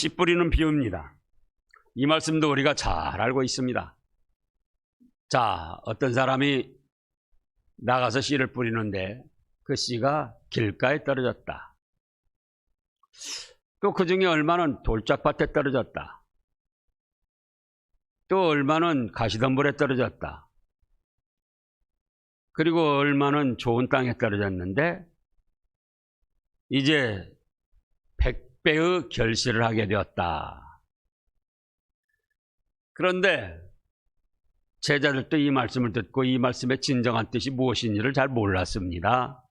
씨 뿌리는 비유입니다. 이 말씀도 우리가 잘 알고 있습니다. 자, 어떤 사람이 나가서 씨를 뿌리는데 그 씨가 길가에 떨어졌다. 또 그 중에 얼마는 돌짝밭에 떨어졌다. 또 얼마는 가시덤불에 떨어졌다. 그리고 얼마는 좋은 땅에 떨어졌는데 이제 100배의 결실을 하게 되었다. 그런데 제자들도 이 말씀을 듣고 이 말씀의 진정한 뜻이 무엇인지를 잘 몰랐습니다.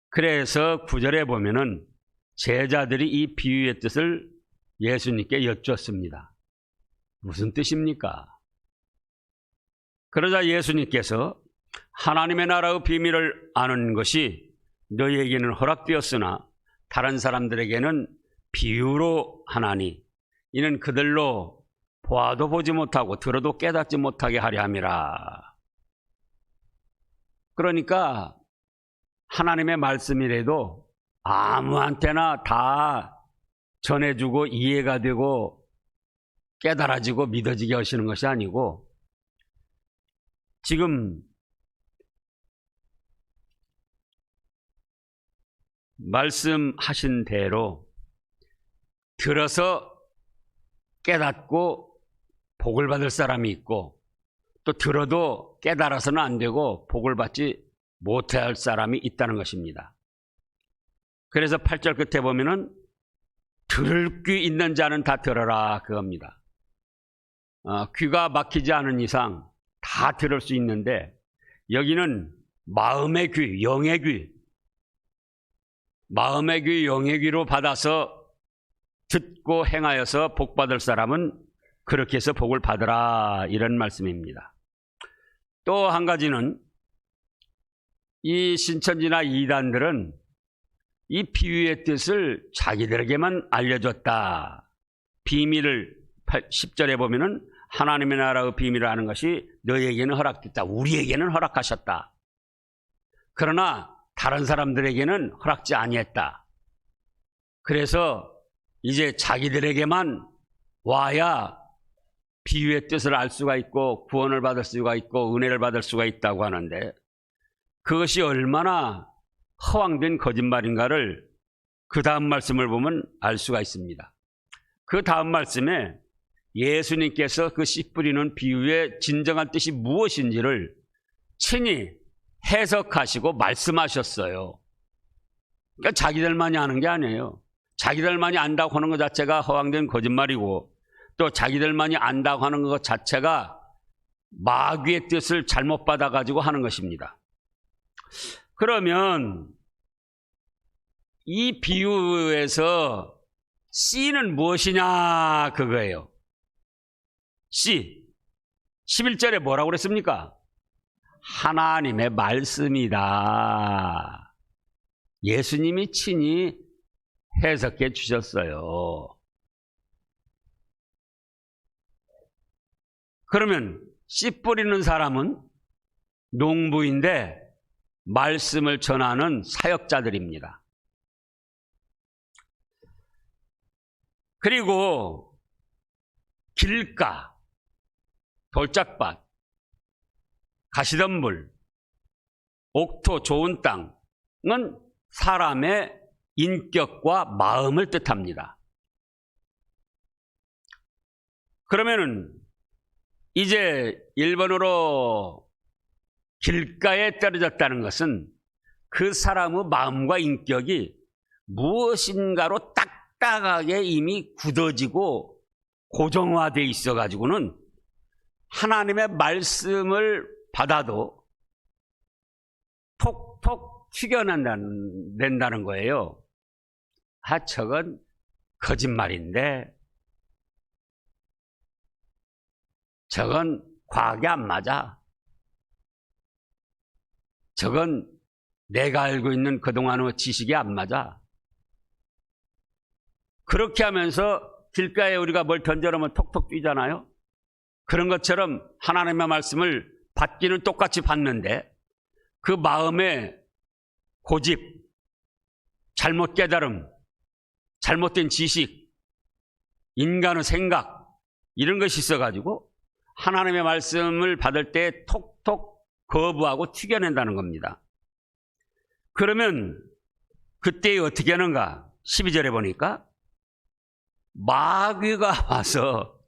그래서 9절에 보면은 제자들이 이 비유의 뜻을 예수님께 여쭙습니다. 무슨 뜻입니까? 그러자 예수님께서 하나님의 나라의 비밀을 아는 것이 너희에게는 허락되었으나 다른 사람들에게는 비유로 하나니 이는 그들로 보아도 보지 못하고 들어도 깨닫지 못하게 하려 함이라. 그러니까 하나님의 말씀이라도 아무한테나 다 전해주고 이해가 되고 깨달아지고 믿어지게 하시는 것이 아니고 지금 말씀하신 대로 들어서 깨닫고 복을 받을 사람이 있고 또 들어도 깨달아서는 안 되고 복을 받지 못해야 할 사람이 있다는 것입니다. 그래서 8절 끝에 보면은 들을 귀 있는 자는 다 들어라 그겁니다. 귀가 막히지 않은 이상 다 들을 수 있는데 여기는 마음의 귀, 영의 귀, 마음의 귀, 영의 귀로 받아서 듣고 행하여서 복 받을 사람은 그렇게 해서 복을 받으라 이런 말씀입니다. 또 한 가지는 이 신천지나 이단들은 이 비유의 뜻을 자기들에게만 알려줬다. 비밀을 10절에 보면은 하나님의 나라의 비밀을 아는 것이 너희에게는 허락됐다. 우리에게는 허락하셨다. 그러나 다른 사람들에게는 허락지 아니했다. 그래서 이제 자기들에게만 와야 비유의 뜻을 알 수가 있고 구원을 받을 수가 있고 은혜를 받을 수가 있다고 하는데 그것이 얼마나 허황된 거짓말인가를 그 다음 말씀을 보면 알 수가 있습니다. 그 다음 말씀에 예수님께서 그 씨 뿌리는 비유의 진정한 뜻이 무엇인지를 친히 해석하시고 말씀하셨어요. 그러니까 자기들만이 아는 게 아니에요. 자기들만이 안다고 하는 것 자체가 허황된 거짓말이고 또 자기들만이 안다고 하는 것 자체가 마귀의 뜻을 잘못 받아가지고 하는 것입니다. 그러면 이 비유에서 씨는 무엇이냐 그거예요. 씨 11절에 뭐라고 그랬습니까? 하나님의 말씀이다. 예수님이 친히 해석해 주셨어요. 그러면 씨 뿌리는 사람은 농부인데 말씀을 전하는 사역자들입니다. 그리고 길가, 돌짝밭, 가시덤불, 옥토 좋은 땅은 사람의 인격과 마음을 뜻합니다. 그러면은 이제 일본어로 길가에 떨어졌다는 것은 그 사람의 마음과 인격이 무엇인가로 딱딱하게 이미 굳어지고 고정화되어 있어가지고는 하나님의 말씀을 받아도 톡톡 튀겨낸다는 거예요. 저건 거짓말인데 저건 과학이 안 맞아. 저건 내가 알고 있는 그동안의 지식이 안 맞아. 그렇게 하면서 길가에 우리가 뭘 던져놓으면 톡톡 뛰잖아요. 그런 것처럼 하나님의 말씀을 받기는 똑같이 받는데 그 마음에 고집, 잘못 깨달음, 잘못된 지식 인간의 생각 이런 것이 있어가지고 하나님의 말씀을 받을 때 톡톡 거부하고 튀겨낸다는 겁니다. 그러면 그때 어떻게 하는가? 12절에 보니까 마귀가 와서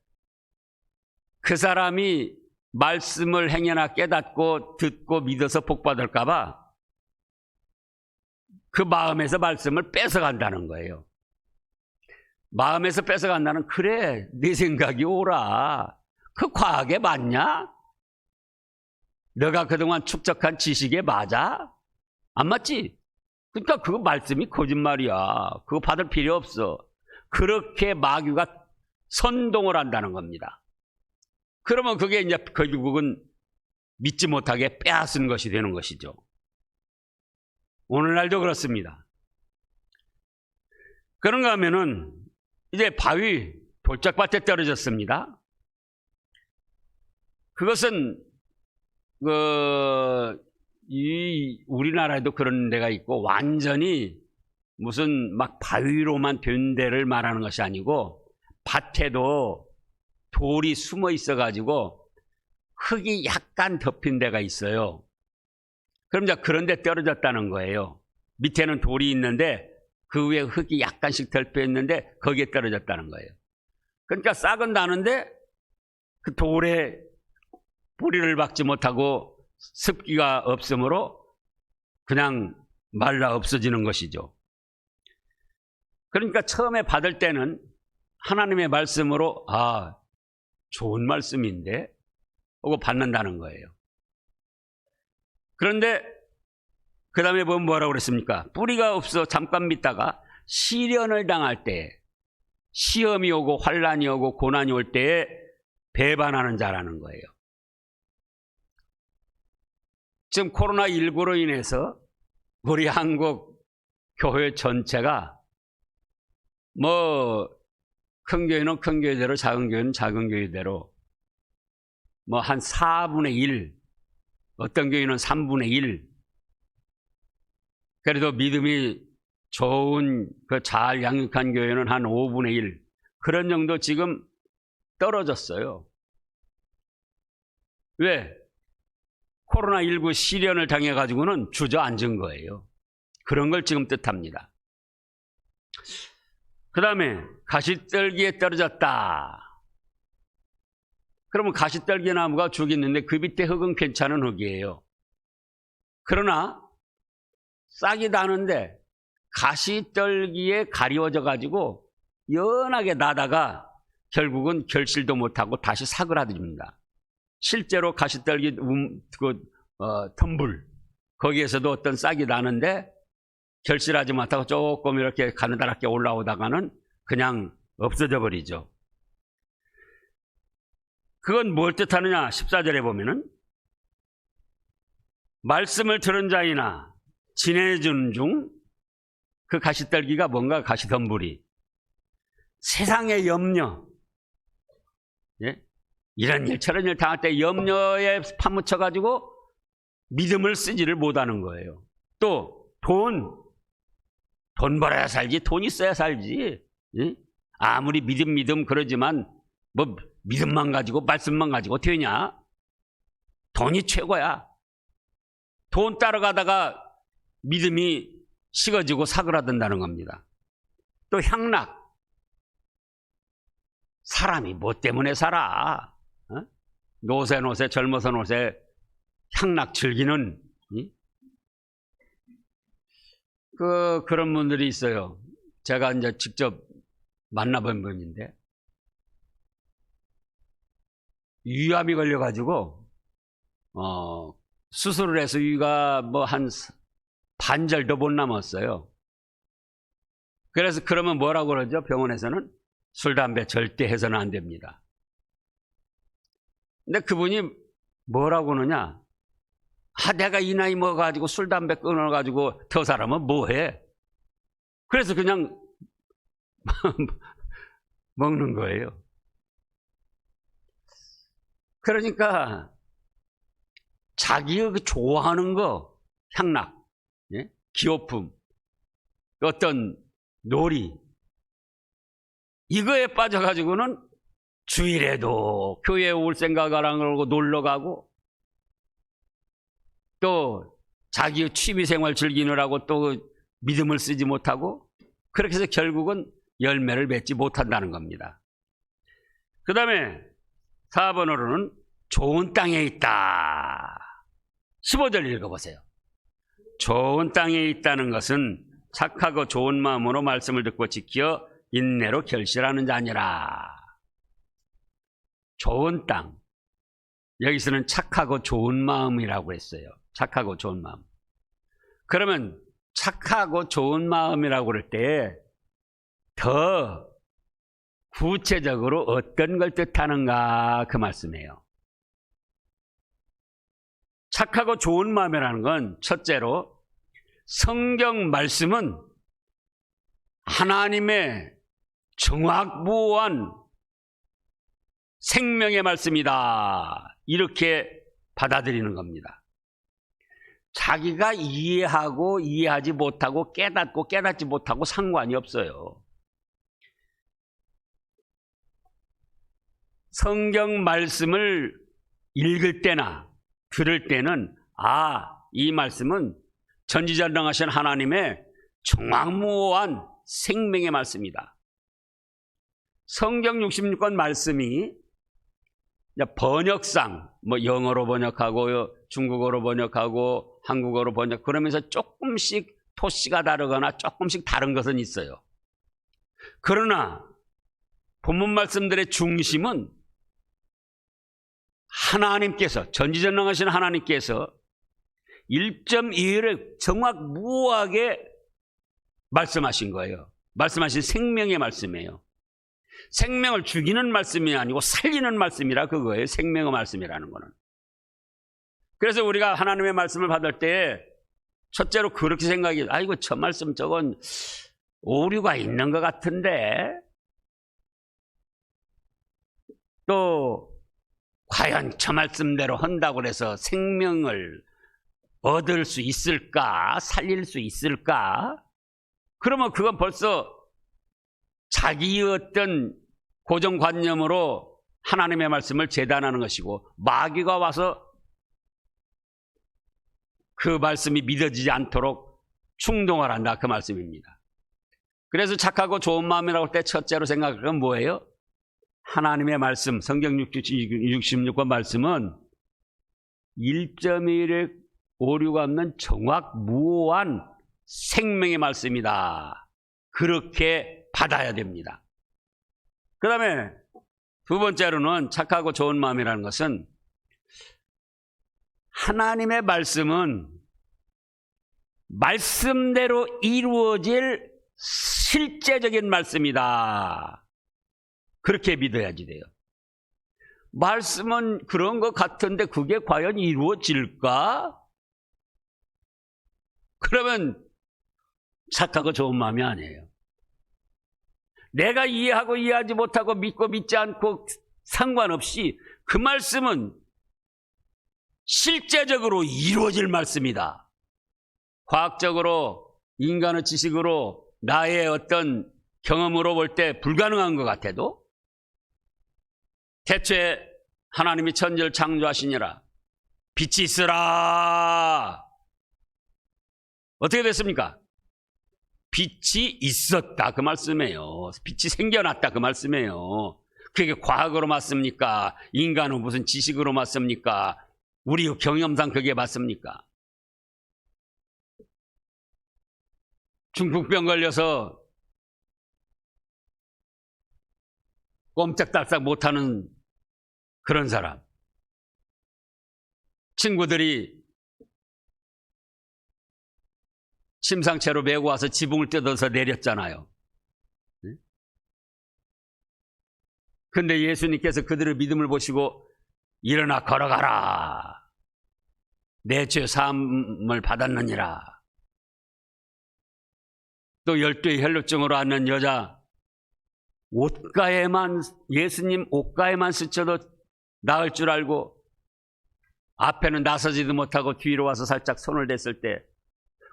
그 사람이 말씀을 행여나 깨닫고 듣고 믿어서 복받을까 봐 그 마음에서 말씀을 뺏어간다는 거예요. 마음에서 뺏어간다는, 그래 네 생각이 옳아. 그 과학에 맞냐? 너가 그동안 축적한 지식에 맞아? 안 맞지? 그러니까 그 말씀이 거짓말이야. 그거 받을 필요 없어. 그렇게 마귀가 선동을 한다는 겁니다. 그러면 그게 이제 결국은 믿지 못하게 빼앗은 것이 되는 것이죠. 오늘날도 그렇습니다. 그런가 하면은 이제 바위 돌짝밭에 떨어졌습니다. 그것은 우리나라에도 그런 데가 있고, 완전히 무슨 막 바위로만 된 데를 말하는 것이 아니고 밭에도 돌이 숨어 있어 가지고 흙이 약간 덮인 데가 있어요. 그럼 이제 그런 데 떨어졌다는 거예요. 밑에는 돌이 있는데 그 위에 흙이 약간씩 덮여 있는데 거기에 떨어졌다는 거예요. 그러니까 싹은 나는데 그 돌에 뿌리를 박지 못하고 습기가 없으므로 그냥 말라 없어지는 것이죠. 그러니까 처음에 받을 때는 하나님의 말씀으로 좋은 말씀인데 하고 받는다는 거예요. 그런데 그 다음에 보면 뭐라고 그랬습니까? 뿌리가 없어 잠깐 믿다가 시련을 당할 때, 시험이 오고 환난이 오고 고난이 올 때에 배반하는 자라는 거예요. 지금 코로나19로 인해서 우리 한국 교회 전체가 큰 교회는 큰 교회대로, 작은 교회는 작은 교회대로 한 4분의 1, 어떤 교회는 3분의 1, 그래도 믿음이 좋은 잘 양육한 교회는 한 5분의 1, 그런 정도 지금 떨어졌어요. 왜? 코로나19 시련을 당해가지고는 주저앉은 거예요. 그런 걸 지금 뜻합니다. 그 다음에 가시떨기에 떨어졌다. 그러면 가시떨기 나무가 죽 있는데 그 밑에 흙은 괜찮은 흙이에요. 그러나 싹이 나는데 가시떨기에 가리워져 가지고 연하게 나다가 결국은 결실도 못하고 다시 사그라듭니다. 실제로 가시떨기 텀불 거기에서도 어떤 싹이 나는데 결실하지 못하고 조금 이렇게 가느다랗게 올라오다가는 그냥 없어져 버리죠. 그건 뭘 뜻하느냐? 14절에 보면은 말씀을 들은 자이나 지내주는 중 그 가시떨기가 뭔가 가시덤불이 세상의 염려, 이런 일 저런 일 당할 때 염려에 파묻혀 가지고 믿음을 쓰지를 못하는 거예요. 또 돈 벌어야 살지, 돈 있어야 살지. 아무리 믿음 그러지만 믿음만 가지고 말씀만 가지고 어떻게 되냐? 돈이 최고야. 돈 따라가다가 믿음이 식어지고 사그라든다는 겁니다. 또 향락. 사람이 뭐 때문에 살아? 노세 젊어서 노세 향락 즐기는 그런 분들이 있어요. 제가 이제 직접 만나본 분인데 위암이 걸려가지고 수술을 해서 위가 한 반절도 못 남았어요. 그래서 그러면 뭐라고 그러죠? 병원에서는 술, 담배 절대 해서는 안 됩니다. 근데 그분이 뭐라고 그러냐? 내가 이 나이 먹어가지고 술, 담배 끊어가지고 더 살아면 뭐해? 그래서 그냥 먹는 거예요. 그러니까 자기가 좋아하는 거, 향락, 기호품, 어떤 놀이, 이거에 빠져가지고는 주일에도 교회에 올 생각을 안 하고 놀러 가고, 또 자기 취미생활 즐기느라고 또 믿음을 쓰지 못하고, 그렇게 해서 결국은 열매를 맺지 못한다는 겁니다. 그 다음에 4번으로는 좋은 땅에 있다. 15절 읽어보세요. 좋은 땅에 있다는 것은 착하고 좋은 마음으로 말씀을 듣고 지켜 인내로 결실하는 자니라. 좋은 땅. 여기서는 착하고 좋은 마음이라고 했어요. 착하고 좋은 마음. 그러면 착하고 좋은 마음이라고 그럴 때 더 구체적으로 어떤 걸 뜻하는가 그 말씀이에요. 착하고 좋은 마음이라는 건 첫째로 성경 말씀은 하나님의 정확무오한 생명의 말씀이다. 이렇게 받아들이는 겁니다. 자기가 이해하고 이해하지 못하고 깨닫고 깨닫지 못하고 상관이 없어요. 성경 말씀을 읽을 때나 들을 때는 이 말씀은 전지전능하신 하나님의 정확무오한 생명의 말씀이다. 성경 66권 말씀이 번역상 영어로 번역하고 중국어로 번역하고 한국어로 번역, 그러면서 조금씩 토시가 다르거나 조금씩 다른 것은 있어요. 그러나 본문 말씀들의 중심은 하나님께서, 전지전능하신 하나님께서 1.2를 정확무오하게 말씀하신 거예요. 말씀하신 생명의 말씀이에요. 생명을 죽이는 말씀이 아니고 살리는 말씀이라 그거예요. 생명의 말씀이라는 거는. 그래서 우리가 하나님의 말씀을 받을 때 첫째로 그렇게 생각이, 아이고 저 말씀 저건 오류가 있는 것 같은데, 또 과연 저 말씀대로 한다고 해서 생명을 얻을 수 있을까? 살릴 수 있을까? 그러면 그건 벌써 자기의 어떤 고정관념으로 하나님의 말씀을 재단하는 것이고, 마귀가 와서 그 말씀이 믿어지지 않도록 충동을 한다, 그 말씀입니다. 그래서 착하고 좋은 마음이라고 할 때 첫째로 생각할 건 뭐예요? 하나님의 말씀, 성경 66권 말씀은 1.1의 오류가 없는 정확무오한 생명의 말씀이다. 그렇게 받아야 됩니다. 그 다음에 두 번째로는 착하고 좋은 마음이라는 것은 하나님의 말씀은 말씀대로 이루어질 실제적인 말씀이다. 그렇게 믿어야지 돼요. 말씀은 그런 것 같은데 그게 과연 이루어질까? 그러면 착하고 좋은 마음이 아니에요. 내가 이해하고 이해하지 못하고 믿고 믿지 않고 상관없이 그 말씀은 실제적으로 이루어질 말씀이다. 과학적으로, 인간의 지식으로, 나의 어떤 경험으로 볼 때 불가능한 것 같아도 태초에 하나님이 천지를 창조하시니라 빛이 있으라. 어떻게 됐습니까? 빛이 있었다 그 말씀이에요. 빛이 생겨났다 그 말씀이에요. 그게 과학으로 맞습니까? 인간은 무슨 지식으로 맞습니까? 우리 경험상 그게 맞습니까? 중풍병 걸려서 꼼짝달싹 못하는 그런 사람, 친구들이 침상채로 메고 와서 지붕을 뜯어서 내렸잖아요. 근데 예수님께서 그들의 믿음을 보시고 일어나 걸어가라. 내 죄 사함을 받았느니라. 또 12의 혈루증으로 앓는 여자, 옷가에만, 예수님 옷가에만 스쳐도 나을 줄 알고 앞에는 나서지도 못하고 뒤로 와서 살짝 손을 댔을 때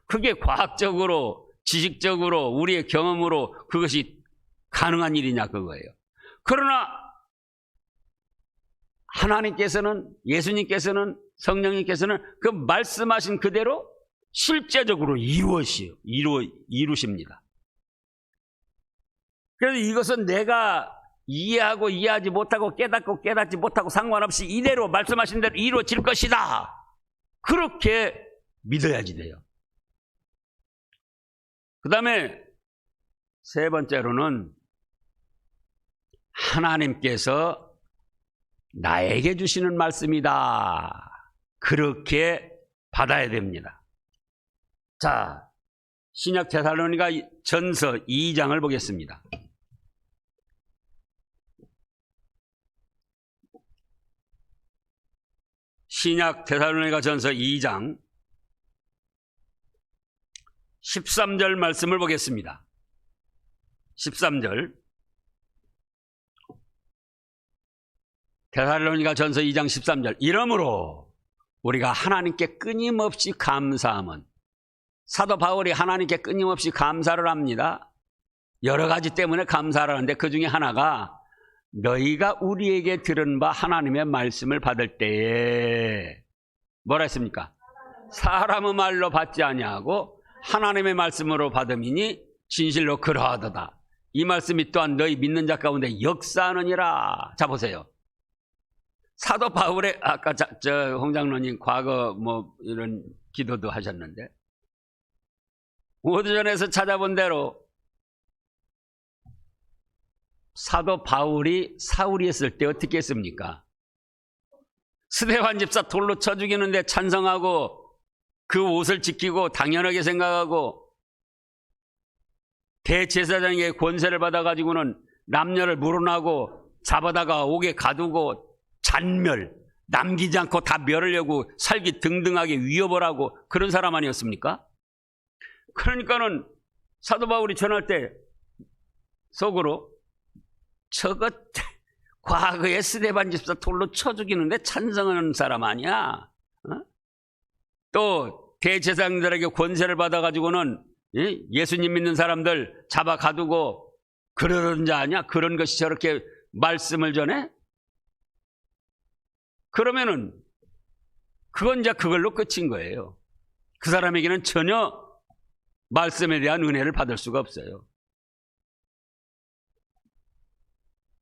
그게 과학적으로, 지식적으로, 우리의 경험으로 그것이 가능한 일이냐 그거예요. 그러나 하나님께서는, 예수님께서는, 성령님께서는 그 말씀하신 그대로 실제적으로 이루십니다. 그래서 이것은 내가 이해하고 이해하지 못하고 깨닫고 깨닫지 못하고 상관없이 이대로 말씀하신 대로 이루어질 것이다. 그렇게 믿어야지 돼요. 그 다음에 세 번째로는 하나님께서 나에게 주시는 말씀이다. 그렇게 받아야 됩니다. 자, 신약 데살로니가 전서 2장을 보겠습니다. 신약 데살로니가 전서 2장 13절 말씀을 보겠습니다. 13절. 데살로니가 전서 2장 13절. 이러므로 우리가 하나님께 끊임없이 감사함은, 사도 바울이 하나님께 끊임없이 감사를 합니다. 여러 가지 때문에 감사를 하는데 그 중에 하나가 너희가 우리에게 들은 바 하나님의 말씀을 받을 때에 뭐라 했습니까? 사람의 말로 받지 아니하고 하나님의 말씀으로 받음이니 진실로 그러하도다. 이 말씀이 또한 너희 믿는 자 가운데 역사하느니라. 자, 보세요. 사도 바울의, 아까 홍 장로님 과거 뭐 이런 기도도 하셨는데, 오전에서 찾아본 대로 사도 바울이 사울이 했을 때 어떻게 했습니까? 스데반 집사 돌로 쳐 죽이는데 찬성하고 그 옷을 지키고 당연하게 생각하고 대제사장에게 권세를 받아가지고는 남녀를 물어나고 잡아다가 옥에 가두고 잔멸, 남기지 않고 다 멸하려고 살기 등등하게 위협을 하고 그런 사람 아니었습니까? 그러니까는 사도 바울이 전할 때 속으로 저것 과거에 스데반 집사 돌로 쳐 죽이는데 찬성하는 사람 아니야? 또 대제사장들에게 권세를 받아가지고는 예수님 믿는 사람들 잡아 가두고 그러는 자 아니야? 그런 것이 저렇게 말씀을 전해? 그러면은 그건 이제 그걸로 끝인 거예요. 그 사람에게는 전혀 말씀에 대한 은혜를 받을 수가 없어요.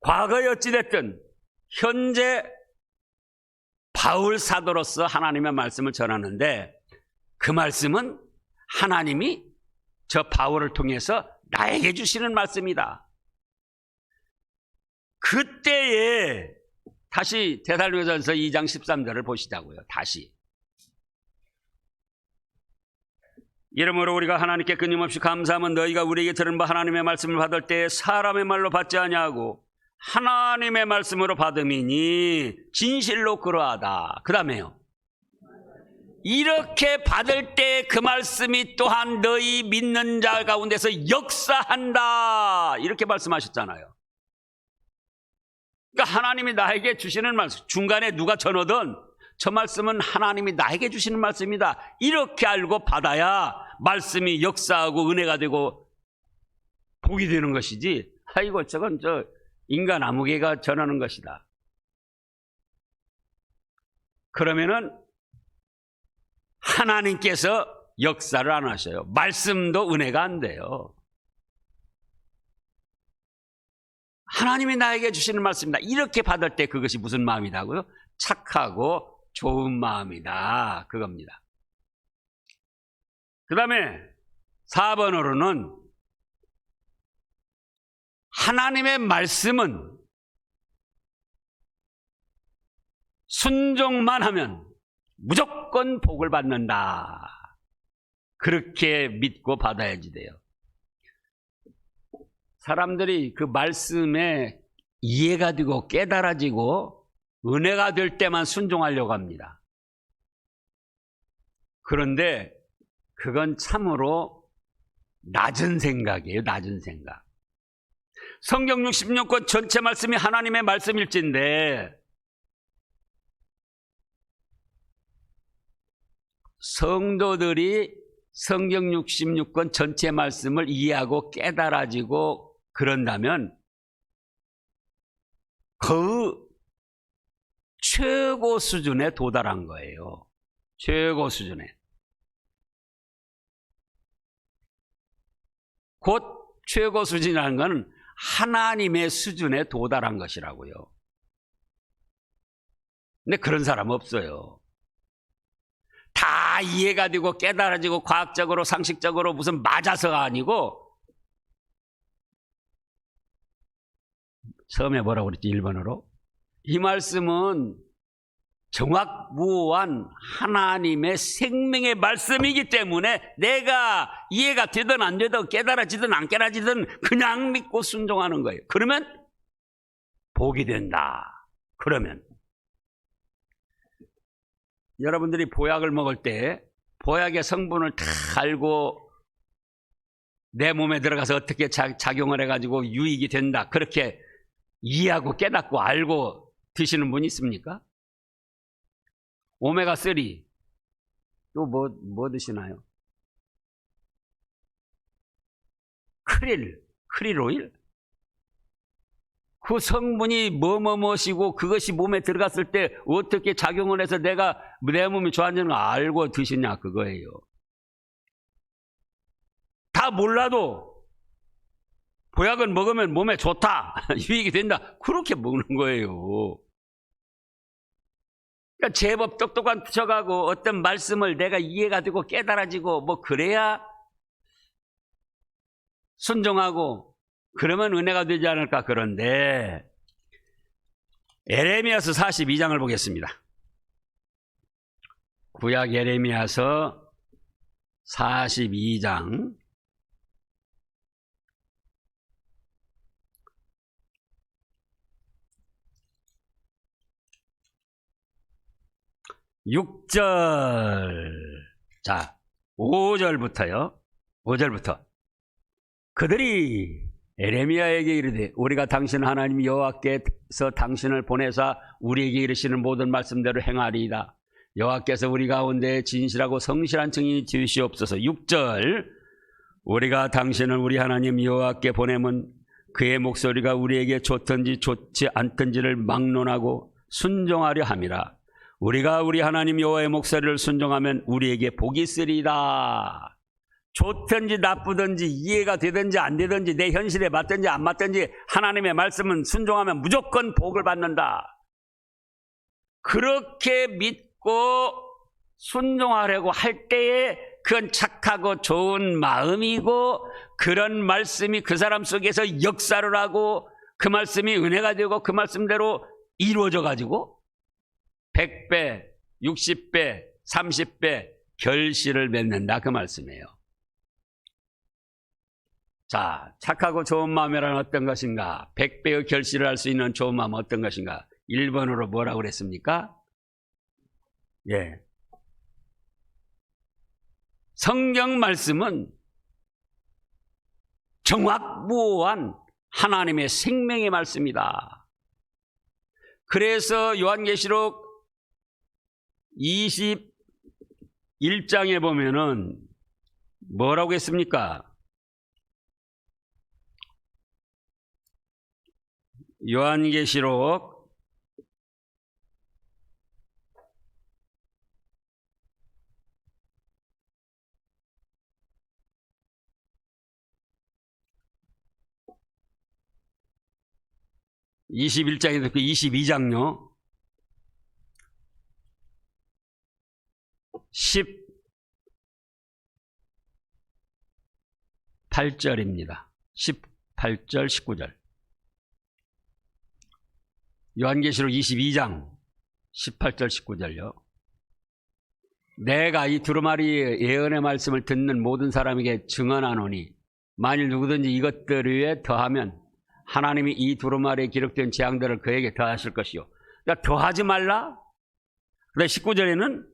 과거에 어찌됐든 현재 바울 사도로서 하나님의 말씀을 전하는데 그 말씀은 하나님이 저 바울을 통해서 나에게 주시는 말씀이다. 그때에 다시 데살로니가전서 2장 13절을 보시자고요. 다시. 이러므로 우리가 하나님께 끊임없이 감사하면 너희가 우리에게 들은 바 하나님의 말씀을 받을 때 사람의 말로 받지 아니하고 하나님의 말씀으로 받음이니 진실로 그러하다. 그 다음에요. 이렇게 받을 때 그 말씀이 또한 너희 믿는 자 가운데서 역사한다. 이렇게 말씀하셨잖아요. 그러니까 하나님이 나에게 주시는 말씀, 중간에 누가 전하든 저 말씀은 하나님이 나에게 주시는 말씀이다. 이렇게 알고 받아야 말씀이 역사하고 은혜가 되고 복이 되는 것이지. 아이고 저건 저 인간 아무개가 전하는 것이다. 그러면은 하나님께서 역사를 안 하셔요. 말씀도 은혜가 안 돼요. 하나님이 나에게 주시는 말씀이다. 이렇게 받을 때 그것이 무슨 마음이라고요? 착하고 좋은 마음이다. 그겁니다. 그 다음에 4번으로는 하나님의 말씀은 순종만 하면 무조건 복을 받는다. 그렇게 믿고 받아야지 돼요. 사람들이 그 말씀에 이해가 되고 깨달아지고 은혜가 될 때만 순종하려고 합니다. 그런데 그건 참으로 낮은 생각이에요. 낮은 생각. 성경 66권 전체 말씀이 하나님의 말씀일진데 성도들이 성경 66권 전체 말씀을 이해하고 깨달아지고 그런다면 그 최고 수준에 도달한 거예요. 최고 수준에. 곧 최고 수준이라는 것은 하나님의 수준에 도달한 것이라고요. 근데 그런 사람 없어요. 다 이해가 되고 깨달아지고 과학적으로 상식적으로 무슨 맞아서가 아니고, 처음에 뭐라고 그랬지? 일본어로? 이 말씀은 정확무오한 하나님의 생명의 말씀이기 때문에 내가 이해가 되든 안 되든 깨달아지든 안 깨달아지든 그냥 믿고 순종하는 거예요. 그러면 복이 된다. 그러면 여러분들이 보약을 먹을 때 보약의 성분을 다 알고 내 몸에 들어가서 어떻게 작용을 해가지고 유익이 된다, 그렇게 이해하고 깨닫고 알고 드시는 분이 있습니까? 오메가3 또 뭐 드시나요? 크릴 오일? 그 성분이 뭐시고 그것이 몸에 들어갔을 때 어떻게 작용을 해서 내가 내 몸이 좋아지는 걸 알고 드시냐, 그거예요. 다 몰라도 보약을 먹으면 몸에 좋다, 유익이 된다, 그렇게 먹는 거예요. 그러니까 제법 똑똑한 척하고 어떤 말씀을 내가 이해가 되고 깨달아지고 뭐 그래야 순종하고 그러면 은혜가 되지 않을까. 그런데 에레미야서 42장을 보겠습니다. 구약 에레미야서 42장 6절. 자, 5절부터요. 5절부터. 그들이 에레미야에게 이르되 우리가 당신 하나님 여호와께서 당신을 보내사 우리에게 이르시는 모든 말씀대로 행하리이다. 여호와께서 우리 가운데 진실하고 성실한 증인이 되시옵소서. 6절. 우리가 당신을 우리 하나님 여호와께 보내면 그의 목소리가 우리에게 좋든지 좋지 않든지를 막론하고 순종하려 함이라. 우리가 우리 하나님 여호와의 목소리를 순종하면 우리에게 복이 있으리이다. 좋든지 나쁘든지 이해가 되든지 안 되든지 내 현실에 맞든지 안 맞든지 하나님의 말씀은 순종하면 무조건 복을 받는다. 그렇게 믿고 순종하려고 할 때에 그건 착하고 좋은 마음이고, 그런 말씀이 그 사람 속에서 역사를 하고 그 말씀이 은혜가 되고 그 말씀대로 이루어져 가지고 100배, 60배, 30배 결실을 맺는다, 그 말씀이에요. 자, 착하고 좋은 마음이란 어떤 것인가? 100배의 결실을 할 수 있는 좋은 마음은 어떤 것인가? 1번으로 뭐라고 그랬습니까? 예. 성경 말씀은 정확무오한 하나님의 생명의 말씀이다. 그래서 요한계시록 21장에 보면은 뭐라고 했습니까? 요한계시록 21장에도 그 22장요. 18절입니다. 18절, 19절. 요한계시록 22장 18절, 19절요. 내가 이 두루마리 예언의 말씀을 듣는 모든 사람에게 증언하노니 만일 누구든지 이것들 위에 더하면 하나님이 이 두루마리에 기록된 재앙들을 그에게 더하실 것이요. 그러니까 더하지 말라. 그런데 19절에는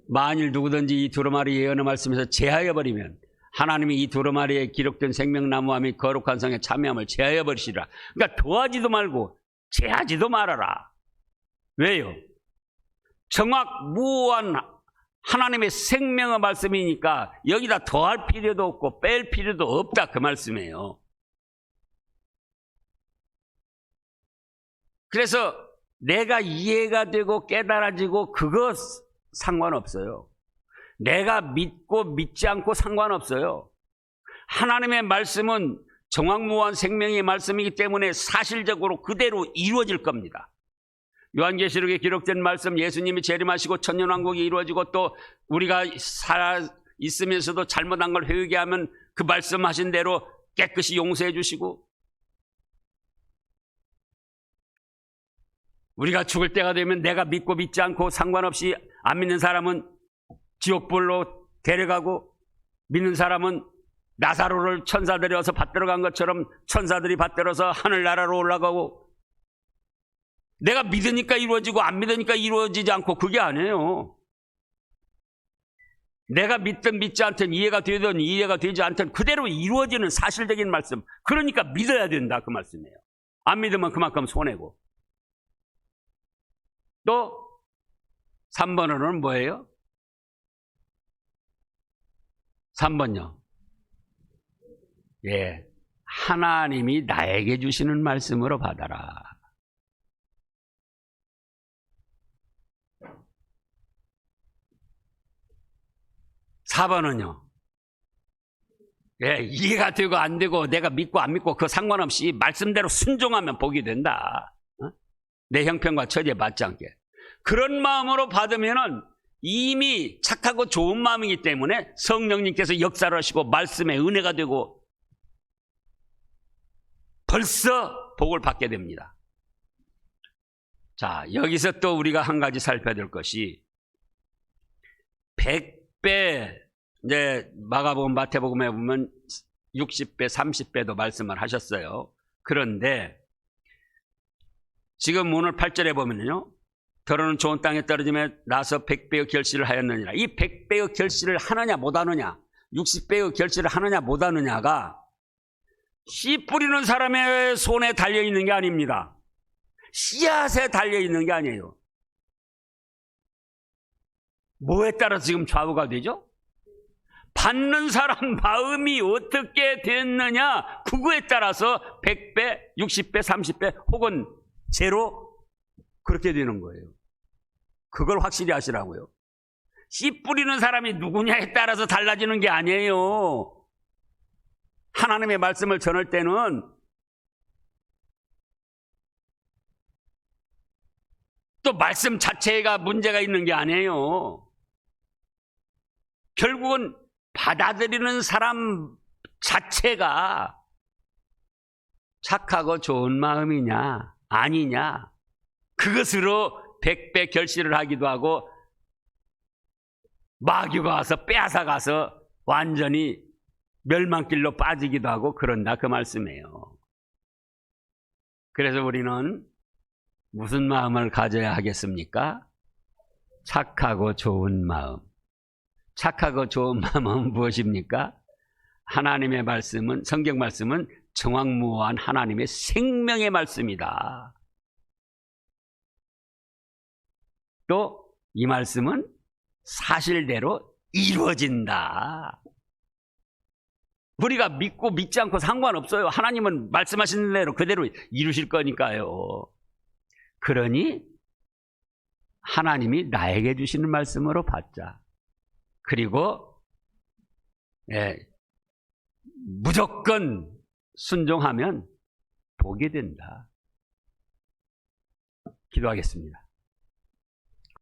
만일 누구든지 이 두루마리 예언의 말씀에서 제하여 버리면 하나님이 이 두루마리에 기록된 생명나무와 및 거룩한 성의 참여함을 제하여 버리시리라. 그러니까 더하지도 말고 제하지도 말아라. 왜요? 정확무오한 하나님의 생명의 말씀이니까 여기다 더할 필요도 없고 뺄 필요도 없다, 그 말씀이에요. 그래서 내가 이해가 되고 깨달아지고 그거 상관없어요. 내가 믿고 믿지 않고 상관없어요. 하나님의 말씀은 정확무한 생명의 말씀이기 때문에 사실적으로 그대로 이루어질 겁니다. 요한계시록에 기록된 말씀, 예수님이 재림하시고 천년왕국이 이루어지고 또 우리가 살아 있으면서도 잘못한 걸 회개하게 하면 그 말씀하신 대로 깨끗이 용서해 주시고, 우리가 죽을 때가 되면 내가 믿고 믿지 않고 상관없이 안 믿는 사람은 지옥불로 데려가고, 믿는 사람은 나사로를 천사들이 와서 받들어 간 것처럼 천사들이 받들어서 하늘나라로 올라가고, 내가 믿으니까 이루어지고 안 믿으니까 이루어지지 않고 그게 아니에요. 내가 믿든 믿지 않든 이해가 되든 이해가 되지 않든 그대로 이루어지는 사실적인 말씀. 그러니까 믿어야 된다 그 말씀이에요. 안 믿으면 그만큼 손해고. 또 3번으로는 뭐예요? 3번요. 예, 하나님이 나에게 주시는 말씀으로 받아라. 4번은요. 예, 이해가 되고 안 되고 내가 믿고 안 믿고 그 상관없이 말씀대로 순종하면 복이 된다. 내 형편과 처지에 맞지 않게. 그런 마음으로 받으면은 이미 착하고 좋은 마음이기 때문에 성령님께서 역사를 하시고 말씀의 은혜가 되고 벌써 복을 받게 됩니다. 자, 여기서 또 우리가 한 가지 살펴야 될 것이 100배, 이제 마가복음 마태복음에 보면 60배, 30배도 말씀을 하셨어요. 그런데 지금 오늘 8절에 보면요, 더러는 좋은 땅에 떨어지며 나서 100배의 결실을 하였느니라. 이 100배의 결실을 하느냐 못하느냐, 60배의 결실을 하느냐 못하느냐가 씨 뿌리는 사람의 손에 달려있는 게 아닙니다. 씨앗에 달려있는 게 아니에요. 뭐에 따라서 지금 좌우가 되죠? 받는 사람 마음이 어떻게 됐느냐, 그거에 따라서 100배, 60배, 30배 혹은 제로 그렇게 되는 거예요. 그걸 확실히 하시라고요. 씨 뿌리는 사람이 누구냐에 따라서 달라지는 게 아니에요. 하나님의 말씀을 전할 때는 또 말씀 자체가 문제가 있는 게 아니에요. 결국은 받아들이는 사람 자체가 착하고 좋은 마음이냐 아니냐, 그것으로 100배 결실을 하기도 하고 마귀가 와서 빼앗아가서 완전히 멸망길로 빠지기도 하고 그런다 그 말씀이에요. 그래서 우리는 무슨 마음을 가져야 하겠습니까? 착하고 좋은 마음. 착하고 좋은 마음은 무엇입니까? 하나님의 말씀은, 성경 말씀은 정확무한 하나님의 생명의 말씀이다. 또 이 말씀은 사실대로 이루어진다. 우리가 믿고 믿지 않고 상관없어요. 하나님은 말씀하신 대로 그대로 이루실 거니까요. 그러니 하나님이 나에게 주시는 말씀으로 받자. 그리고 무조건 순종하면 복이 된다. 기도하겠습니다.